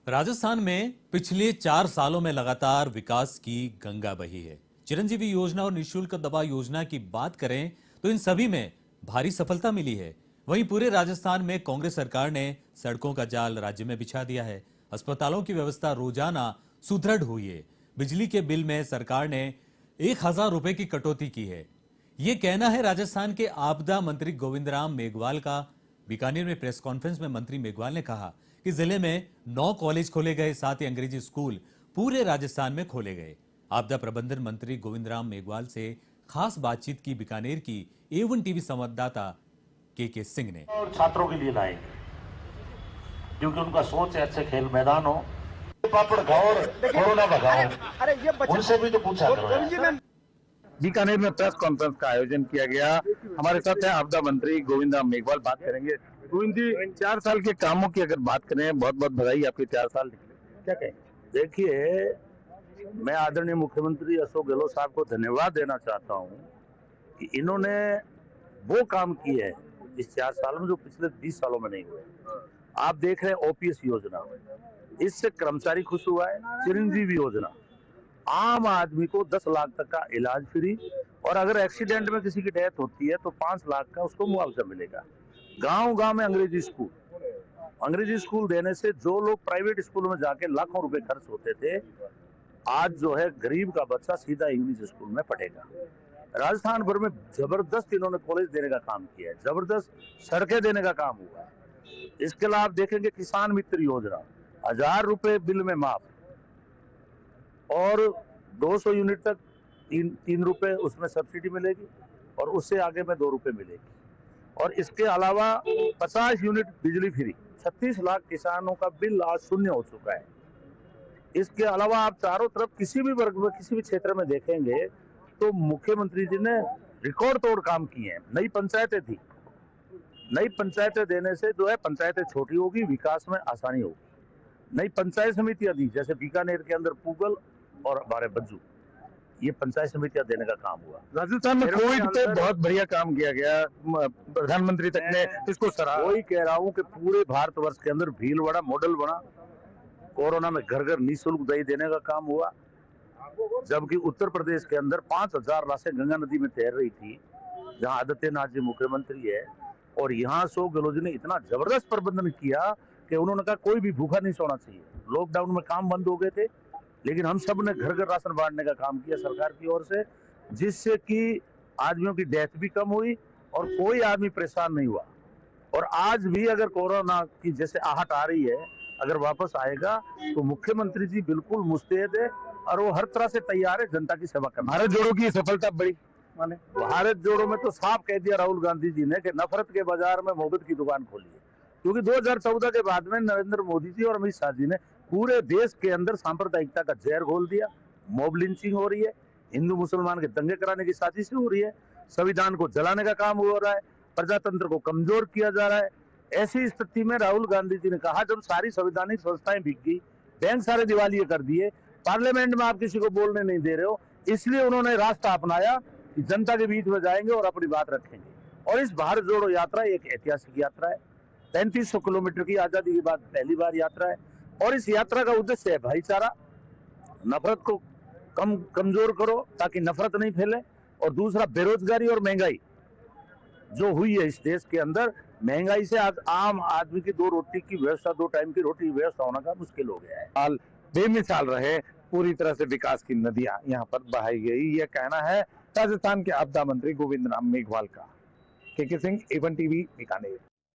राजस्थान में पिछले 4 सालों में लगातार विकास की गंगा बही है। चिरंजीवी योजना और निःशुल्क दवा योजना की बात करें तो इन सभी में भारी सफलता मिली है। वहीं पूरे राजस्थान में कांग्रेस सरकार ने सड़कों का जाल राज्य में बिछा दिया है। अस्पतालों की व्यवस्था रोजाना सुदृढ़ हुई है। बिजली के बिल में सरकार ने 1000 रुपए की कटौती की है। ये कहना है राजस्थान के आपदा मंत्री गोविंद राम मेघवाल का। बीकानेर में प्रेस कॉन्फ्रेंस में मंत्री मेघवाल ने कहा कि जिले में 9 कॉलेज खोले गए, साथ ही अंग्रेजी स्कूल पूरे राजस्थान में खोले गए। आपदा प्रबंधन मंत्री गोविंद राम मेघवाल से खास बातचीत की बीकानेर की A1 टीवी संवाददाता के सिंह ने। और छात्रों के लिए लाएंगे क्योंकि उनका सोच है अच्छे खेल मैदान हो, पापड़ खाओ और कोरोना भगाओ। उनसे भी तो पूछा करो। बीकानेर में प्रेस कॉन्फ्रेंस का आयोजन किया गया। हमारे साथ है आपदा मंत्री गोविंद राम मेघवाल। बात करेंगे गोविंद जी, 4 साल के कामों की अगर बात करें, बहुत बहुत बधाई आपके 4 साल निकले, क्या कहें? देखिए, मैं आदरणीय मुख्यमंत्री अशोक गहलोत साहब को धन्यवाद देना चाहता हूं कि इन्होंने वो काम किए हैं इस 4 साल में जो पिछले 20 सालों में नहीं हुए। आप देख रहे हैं OPS योजना, इससे कर्मचारी खुश हुआ है। चिरंजीवी योजना, आम आदमी को 10 लाख तक का इलाज फ्री, और अगर एक्सीडेंट में किसी की डेथ होती है तो 5 लाख का उसको मुआवजा मिलेगा। गांव-गांव में अंग्रेजी स्कूल देने से जो लोग प्राइवेट स्कूलों में जाके लाखों रुपए खर्च होते थे, आज जो है गरीब का बच्चा सीधा इंग्लिश स्कूल में पढ़ेगा। राजस्थान भर में जबरदस्त इन्होंने कॉलेज देने का काम किया है, जबरदस्त सड़कें देने का काम हुआ है। इसके अलावा आप देखेंगे किसान मित्र योजना, 1000 रुपए बिल में माफ, और 200 यूनिट तक 3 रुपए उसमें सब्सिडी मिलेगी, और उससे आगे में 2 रुपए मिलेगी। और इसके अलावा 50 यूनिट बिजली फ्री, 36 लाख किसानों का बिल आज शून्य हो चुका है। इसके अलावा आप चारों तरफ किसी भी वर्ग में, किसी भी क्षेत्र में देखेंगे तो मुख्यमंत्री जी ने रिकॉर्ड तोड़ काम किए हैं। नई पंचायतें थी, नई पंचायतें देने से जो है पंचायतें छोटी होगी, विकास में आसानी होगी। नई पंचायत समितियां दी, जैसे बीकानेर के अंदर पूगल और हमारे बज्जू, ये पंचायत समितियां देने का काम हुआ। राजस्थान में कोविड पे बहुत बढ़िया काम किया गया, प्रधानमंत्री तक ने इसको सराहा। वही कह रहा हूँ कि पूरे भारतवर्ष के अंदर भीलवाड़ा मॉडल बना। कोरोना में घर घर निःशुल्क दही देने का काम हुआ, जबकि उत्तर प्रदेश के अंदर 5000 लाशें गंगा नदी में तैर रही थी, जहां आदित्यनाथ जी मुख्यमंत्री है, और यहाँ अशोक गहलोत जी ने इतना जबरदस्त प्रबंधन किया कि उन्होंने कहा कोई भी भूखा नहीं सोना चाहिए। लॉकडाउन में काम बंद हो गए थे, लेकिन हम सब ने घर घर राशन बांटने का काम किया सरकार की ओर से, जिससे कि आदमियों की डेथ भी कम हुई और कोई आदमी परेशान नहीं हुआ। और आज भी अगर कोरोना की जैसे आहट आ रही है, अगर वापस आएगा तो मुख्यमंत्री जी बिल्कुल मुस्तैद है और वो हर तरह से तैयार है जनता की सेवा करने। भारत जोड़ो की सफलता बड़ी माने, भारत जोड़ो में तो साफ कह दिया राहुल गांधी जी ने कि नफरत के बाजार में मोहब्बत की दुकान खोली है। क्योंकि 2014 के बाद में नरेंद्र मोदी जी और अमित शाह जी ने पूरे देश के अंदर सांप्रदायिकता का जहर घोल दिया। मॉब लिंचिंग हो रही है, हिंदू मुसलमान के दंगे कराने की साजिश हो रही है, संविधान को जलाने का काम हो रहा है, प्रजातंत्र को कमजोर किया जा रहा है। ऐसी स्थिति में राहुल गांधी जी ने कहा, जब सारी संवैधानिक संस्थाएं बिक गई, बैंक सारे दिवालिये कर दिए, पार्लियामेंट में आप किसी को बोलने नहीं दे रहे हो, इसलिए उन्होंने रास्ता अपनाया कि जनता के बीच में जाएंगे और अपनी बात रखेंगे। और इस भारत जोड़ो यात्रा एक ऐतिहासिक यात्रा है, 3500 किलोमीटर की आजादी के बाद पहली बार यात्रा है, और इस यात्रा का उद्देश्य है भाईचारा, नफरत को कमजोर करो ताकि नफरत नहीं फैले, और दूसरा बेरोजगारी और महंगाई जो हुई है इस देश के अंदर, महंगाई से आज आम आदमी की 2 रोटी की व्यवस्था, 2 टाइम की रोटी की व्यवस्था होना का मुश्किल हो गया है। हाल बेमिसाल रहे, पूरी तरह से विकास की नदियां यहाँ पर बहाई गई, यह कहना है राजस्थान के आपदा मंत्री गोविंद राम मेघवाल का। के सिंह, A1 टीवी, बीकानेर।